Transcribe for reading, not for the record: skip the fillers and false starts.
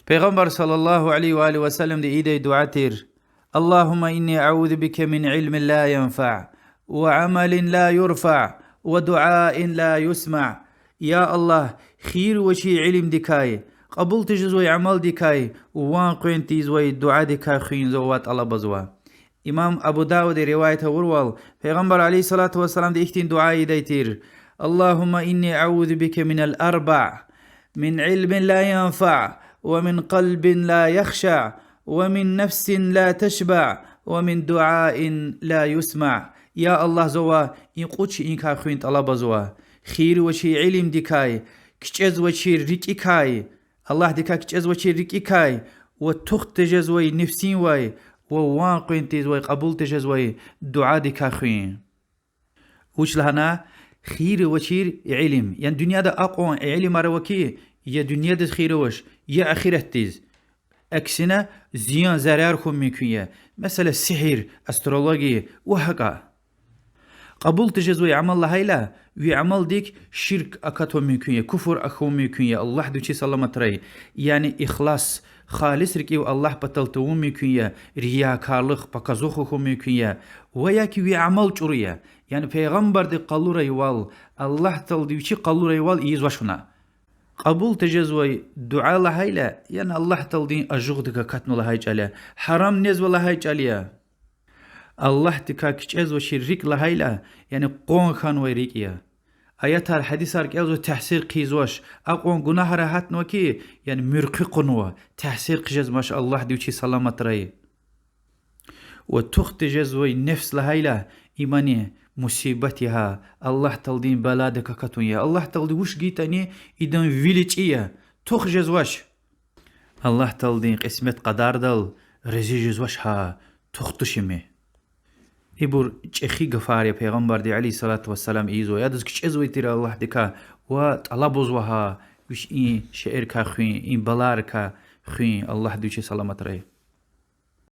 پیغمبر صلى الله عليه وآله وسلم دي إيدي دعاتير: اللهم إني أعوذ بك من علم لا ينفع وعمل لا يرفع ودعاء لا يسمع. يا الله خير وشي علم دكاي، قبول تجزوي عمل دكاي، وان قوين تيزوي دعاء دكاي خين زوات الله بزوا. إمام أبو داود رواية وروال پیغمبر عليه الصلاة والسلام دي اختين دعاء ديتير: اللهم إني أعوذ بك من الأربع: من علم لا ينفع، ومن قلب لا يخشع، ومن نفس لا تشبع، ومن دعاء لا يسمع. يا الله زوا إن قوتش إن كاخوين طلب زوا خير وشي علم ديكاي، كجز وشي ريكيكاي، الله ديكا كجز وشي ريكيكاي، وتخت تجزوي نفسين واي، ووان قوين تيزوي قبول تجزوي دعاء ديكا خوين. وش لهنا خير وشير علم، يعني دنيا دا أقوى علم روكي، يا دنيا دا خير وش يا آخرة تيز. أكسنا زيان زراركم ممكن، مثلا السحر، أسترولوجي وهكا. قبول تجزوي عمل هايلا وعمل ديك شرك أكاتو ممكن، كفر أخو ممكن، الله دوشي سلامت ري، يعني إخلاص خالص ركي الله بطلتو ممكن، ريا كارلخ بكازوخو ممكن، وياكي وعمل جوريا، يعني پیغمبر دي قالو ريوال الله تلديوشي قالو ريوال إيز وشنا. قبول تجزوي دعاء لهايلا، يعني الله تلدين أجغدك كاتنو لهايج عليا، حرام نز ولهايج عليا. الله تكا كيش وشريك لهايلا، يعني قون خان ويريكيا. آيات الحديث أرك أزو تحسير قيزوش أقوان گناه راحت نوكي، يعني مرقي قنوة تحسير قجز ما شاء الله ديوشي سلامت رأي. وتخت جزوي نفس لهايلا إيماني مصيبتها الله تلدين بلادك كتونيا، الله تلدي وش جيتاني إدن فيليج إيا تخ جزوش الله تلدين قسمت قدار دل رزي جزوش ها تختشمي. إبور چخي غفار يا پیغمبر دي عليه الصلاة والسلام إيزو يادز كش إزوي تير الله دكا وطلبوز وها وش إن شعر كا خوين إن بلار كا خوين الله دوشي سلامت رأي.